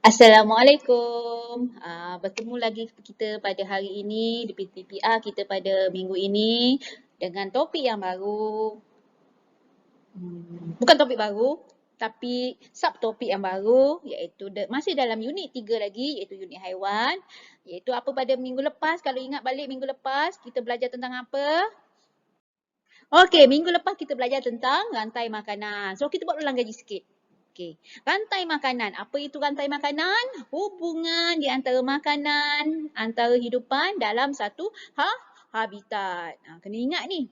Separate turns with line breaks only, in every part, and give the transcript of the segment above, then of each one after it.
Assalamualaikum. Bertemu lagi kita pada hari ini di PTPR kita pada minggu ini dengan topik yang baru. Bukan topik baru, tapi subtopik yang baru iaitu masih dalam unit 3 lagi iaitu unit haiwan. Iaitu apa pada minggu lepas, kalau ingat balik minggu lepas kita belajar tentang apa? Okey, minggu lepas kita belajar tentang rantai makanan. So kita buat ulang gaji sikit. Okey, rantai makanan. Apa itu rantai makanan? Hubungan di antara makanan, antara hidupan dalam satu habitat. Kena ingat ni.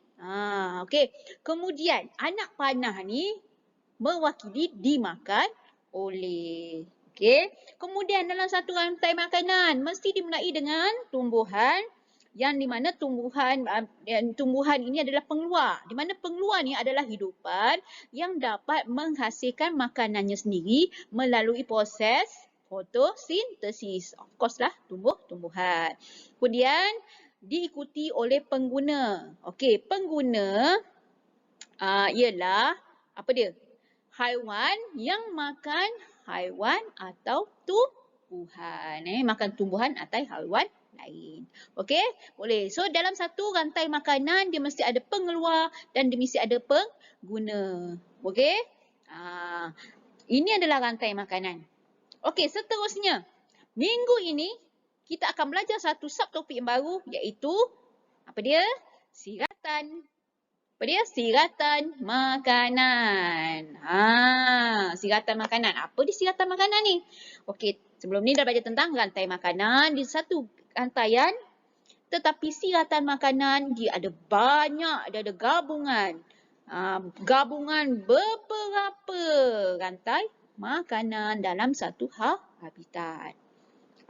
Okey. Kemudian anak panah ni mewakili dimakan oleh. Okey. Kemudian dalam satu rantai makanan mesti dimulai dengan tumbuhan yang di mana tumbuhan ini adalah pengeluar. Di mana pengeluar ni adalah hidupan yang dapat menghasilkan makanannya sendiri melalui proses fotosintesis. Of course lah, tumbuh-tumbuhan. Kemudian diikuti oleh pengguna. Okey, pengguna ialah apa dia? Haiwan yang makan haiwan atau tumbuhan. Makan tumbuhan atau haiwan lain. Okey, boleh. So dalam satu rantai makanan dia mesti ada pengeluar dan dia mesti ada pengguna. Okey? Ini adalah rantai makanan. Okey, seterusnya. Minggu ini kita akan belajar satu subtopik yang baru iaitu apa dia? Siratan. Apa dia? Siratan makanan. Siratan makanan. Apa dia siratan makanan ni? Okey, sebelum ni dah belajar tentang rantai makanan di satu rantaian. Tetapi siratan makanan dia ada banyak, dia ada gabungan. Gabungan beberapa rantai makanan dalam satu habitat.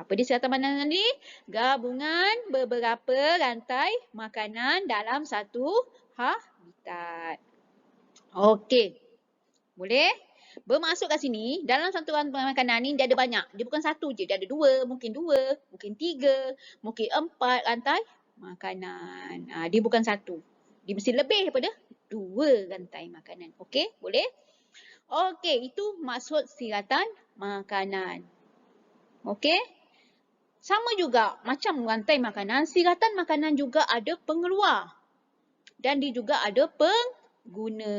Apa dia siratan makanan ni? Gabungan beberapa rantai makanan dalam satu habitat. Okey. Boleh? Bermaksud kat sini, dalam satu rantai makanan ni dia ada banyak. Dia bukan satu je, dia ada dua, mungkin 3, mungkin 4 rantai makanan. Dia bukan satu. Dia mesti lebih daripada 2 rantai makanan. Okey? Boleh? Okey, itu maksud siratan makanan. Okey? Sama juga macam rantai makanan, siratan makanan juga ada pengeluar. Dan dia juga ada pengguna.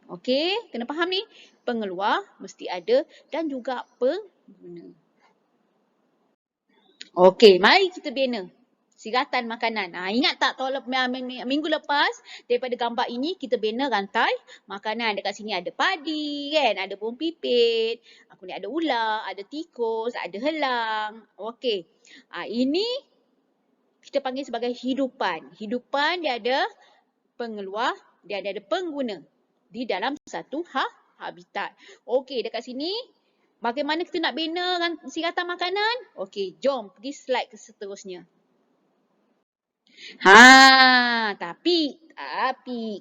Okey, kena faham ni. Pengeluar mesti ada dan juga pengguna. Okey, mari kita bina siratan makanan. Ingat tak minggu lepas daripada gambar ini kita bina rantai makanan. Dekat sini ada padi kan, ada burung pipit, kemudian ada ular, ada tikus, ada helang. Okey. Ini kita panggil sebagai hidupan. Hidupan dia ada pengeluar, dia ada pengguna di dalam satu habitat. Okey, dekat sini bagaimana kita nak bina siratan makanan? Okey, jom pergi slide ke seterusnya. Tapi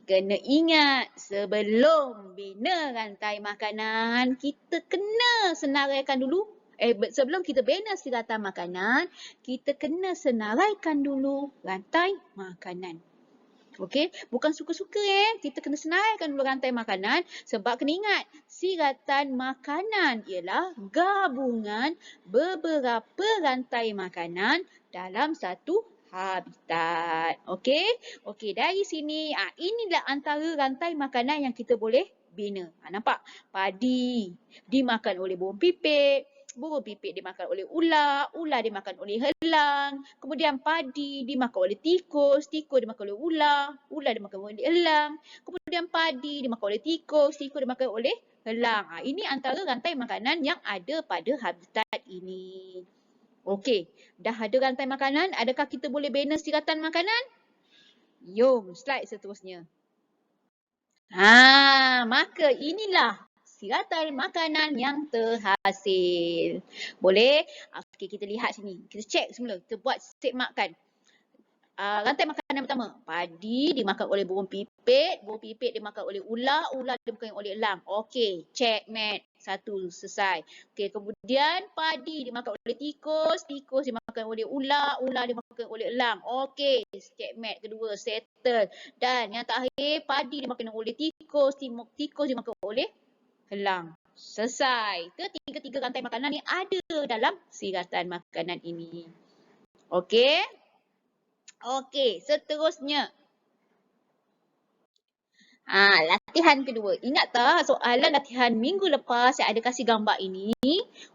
kena ingat sebelum bina rantai makanan, kita kena senaraikan dulu. Sebelum kita bina siratan makanan, kita kena senaraikan dulu rantai makanan. Okey, bukan suka-suka kita kena senaraikan dulu rantai makanan sebab kena ingat siratan makanan ialah gabungan beberapa rantai makanan dalam satu habitat. Okey, dari sini inilah antara rantai makanan yang kita boleh bina. Nampak? Padi dimakan oleh burung pipit. Burung pipit dimakan oleh ular, ular dimakan oleh helang, kemudian padi dimakan oleh tikus, tikus dimakan oleh ular, ular dimakan oleh helang, kemudian padi dimakan oleh tikus, tikus dimakan oleh helang. Ini antara rantai makanan yang ada pada habitat ini. Okey, dah ada rantai makanan, adakah kita boleh bina siratan makanan? Jom, slide seterusnya. Maka inilah siratan makanan yang terhasil. Boleh? Okey, kita lihat sini. Kita cek semula. Kita buat segmarkan. Rantai makanan pertama. Padi dimakan oleh burung pipit dimakan oleh ular, ular dimakan oleh elang. Okey, checkmate. 1 selesai. Okey, kemudian padi dimakan oleh tikus, tikus dimakan oleh ular, ular dimakan oleh elang. Okey, checkmate kedua settle. Dan yang terakhir, padi dimakan oleh tikus, tikus dimakan oleh helang. selesai. Ketiga-tiga rantai makanan yang ada dalam siratan makanan ini. Okey. Okey, seterusnya. Latihan kedua. Ingat tak soalan latihan minggu lepas saya ada kasih gambar ini?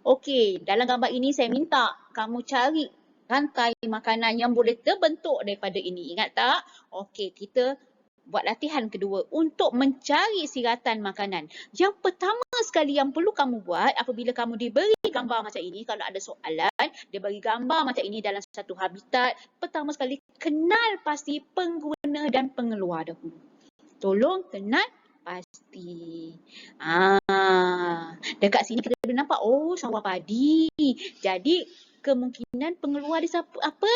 Okey, dalam gambar ini saya minta kamu cari rantai makanan yang boleh terbentuk daripada ini. Ingat tak? Okey, kita buat latihan kedua untuk mencari siratan makanan. Yang pertama sekali yang perlu kamu buat apabila kamu diberi gambar macam ini, kalau ada soalan, dia bagi gambar macam ini dalam satu habitat, pertama sekali kenal pasti pengguna dan pengeluar dahulu. Tolong kenal pasti. Dekat sini kita boleh nampak, oh sawah padi. Jadi kemungkinan pengeluar dia apa?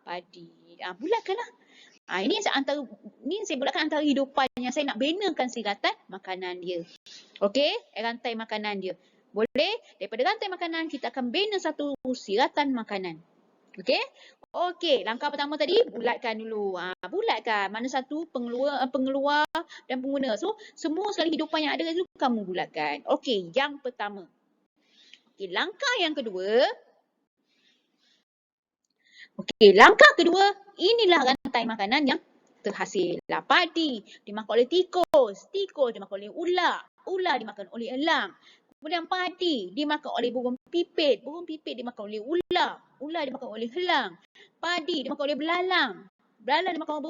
Padi. Bulatkanlah. Ini saya bulatkan antara hidupan yang saya nak benakan siratan makanan dia. Okey, rantai makanan dia. Boleh? Daripada rantai makanan kita akan bina satu siratan makanan. Okey? Okey, langkah pertama tadi bulatkan dulu. Bulatkan mana satu pengeluar dan pengguna. So, semua sekali hidupan yang ada itu kamu bulatkan. Okey, yang pertama. Okey, langkah yang kedua. Okey, langkah kedua, inilah rantai makanan yang terhasil. Padi dimakan oleh tikus, tikus dimakan oleh ular, ular dimakan oleh elang. Kemudian padi dimakan oleh burung pipit dimakan oleh ular, ular dimakan oleh elang. Padi dimakan oleh belalang, belalang dimakan oleh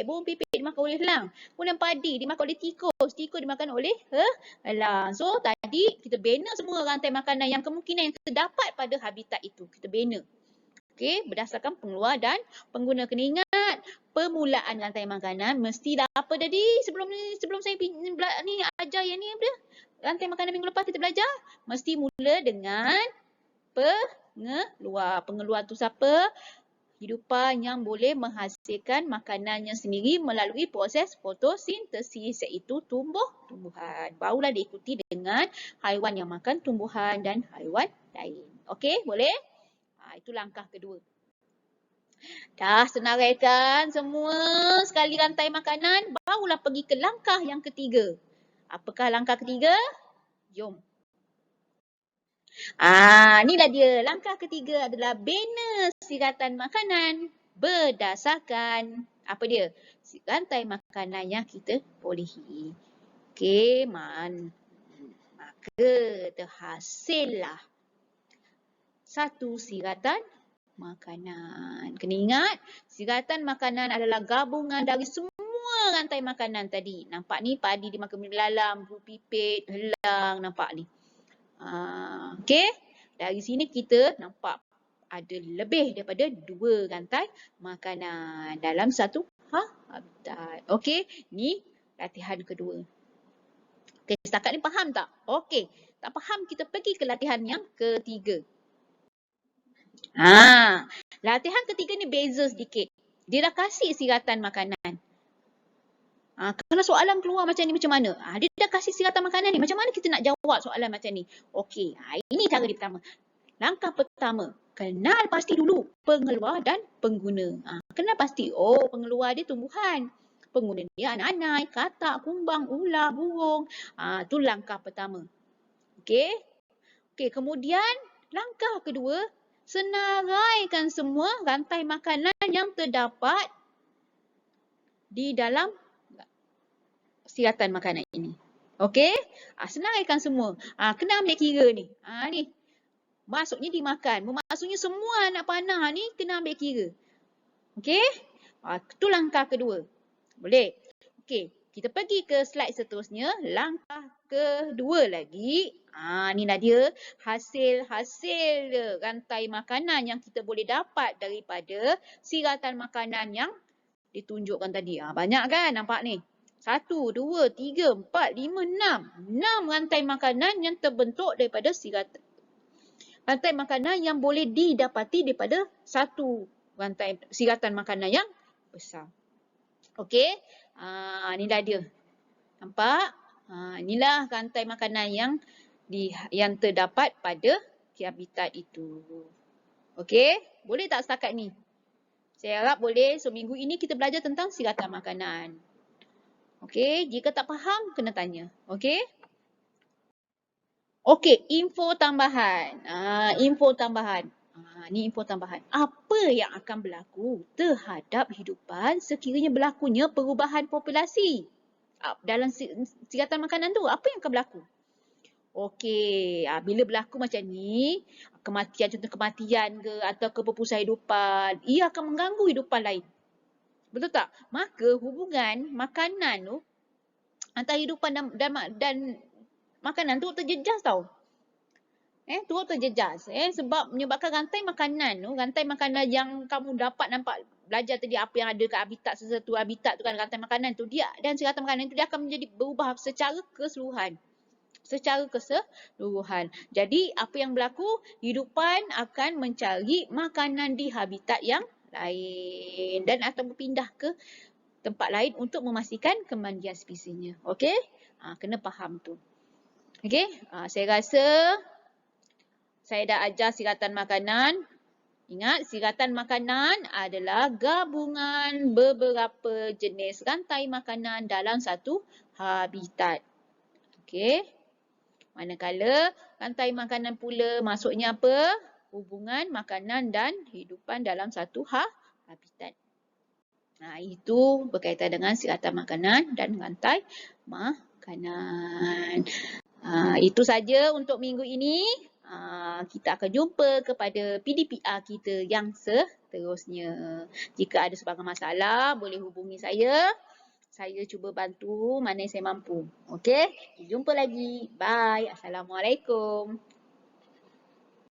burung pipit dimakan oleh elang. Kemudian padi dimakan oleh tikus, tikus dimakan oleh elang. So tadi kita bina semua rantai makanan yang kemungkinan yang terdapat pada habitat itu. Kita bina. Okey, berdasarkan pengeluar dan pengguna. Kena ingat, permulaan rantai makanan mestilah apa tadi sebelum saya ni ajar yang ni apa? Rantai makanan minggu lepas kita belajar, mesti mula dengan pengeluar. Pengeluar tu siapa? Hidupan yang boleh menghasilkan makanannya sendiri melalui proses fotosintesis, iaitu tumbuhan. Barulah diikuti dengan haiwan yang makan tumbuhan dan haiwan lain. Okey, boleh? Itu langkah kedua. Dah senaraikan semua sekali rantai makanan, barulah pergi ke langkah yang ketiga. Apakah langkah ketiga? Jom. Inilah dia. Langkah ketiga adalah bina siratan makanan berdasarkan apa dia? Rantai makanan yang kita bolehi. Okey, maka terhasillah satu siratan makanan. Kena ingat, siratan makanan adalah gabungan dari semua rantai makanan tadi. Nampak ni padi dimakan belalang, burung pipit, elang, nampak ni. Okey, dari sini kita nampak ada lebih daripada 2 rantai makanan dalam satu habitat. Okey, ni latihan kedua. Okey, setakat ni faham tak? Okey, tak faham kita pergi ke latihan yang ketiga. Latihan ketiga ni beza sedikit. Dia dah kasih siratan makanan. Kalau soalan keluar macam ni macam mana? Dia dah kasih siratan makanan ni. Macam mana kita nak jawab soalan macam ni? Okey, ini cara dia pertama. Langkah pertama, kenal pasti dulu pengeluar dan pengguna. Kenal pasti, pengeluar dia tumbuhan. Pengguna dia anak-anak, katak, kumbang, ular, burung. Tu langkah pertama. Okey. Okey, kemudian langkah kedua, senaraikan semua rantai makanan yang terdapat di dalam siratan makanan ini. Okey? Senaraikan semua. Kena ambil kira ni. Ni. Maksudnya dimakan. Maksudnya semua anak panah ni kena ambil kira. Okey? Itu langkah kedua. Boleh? Okey. Kita pergi ke slide seterusnya. Langkah kedua lagi. Inilah dia hasil-hasil rantai makanan yang kita boleh dapat daripada siratan makanan yang ditunjukkan tadi. Banyak kan nampak ni? 1, 2, 3, 4, 5, 6. 6 rantai makanan yang terbentuk daripada siratan. Rantai makanan yang boleh didapati daripada satu rantai siratan makanan yang besar. Okey? Inilah dia. Nampak? Inilah rantai makanan yang terdapat pada habitat itu. Okey? Boleh tak setakat ni? Saya harap boleh. So, minggu ini kita belajar tentang siratan makanan. Okey? Jika tak faham, kena tanya. Okey? Okey, info tambahan. Info tambahan. Ni info tambahan. Apa yang akan berlaku terhadap hidupan sekiranya berlakunya perubahan populasi? Dalam siratan makanan tu, apa yang akan berlaku? Okey, bila berlaku macam ni, kematian, contoh kematian ke atau kepupusan hidupan, ia akan mengganggu hidupan lain. Betul tak? Maka hubungan makanan tu antara hidupan dan makanan tu terjejas tau. Turut terjejas. Sebab menyebabkan rantai makanan yang kamu dapat nampak belajar tadi apa yang ada kat habitat sesuatu habitat tu kan, rantai makanan tu dia dan siratan makanan tu dia akan menjadi berubah secara keseluruhan. Jadi apa yang berlaku? Hidupan akan mencari makanan di habitat yang lain dan atau berpindah ke tempat lain untuk memastikan kemandian spesiesnya. Okey? Kena faham tu. Okey? Saya rasa saya dah ajar siratan makanan. Ingat, siratan makanan adalah gabungan beberapa jenis rantai makanan dalam satu habitat. Okey? Manakala rantai makanan pula maksudnya apa? Hubungan makanan dan hidupan dalam satu habitat. Itu berkaitan dengan siratan makanan dan rantai makanan. Itu saja untuk minggu ini. Kita akan jumpa kepada PDPR kita yang seterusnya. Jika ada sebarang masalah, boleh hubungi saya. Saya cuba bantu mana yang saya mampu. Okey? Jumpa lagi. Bye. Assalamualaikum.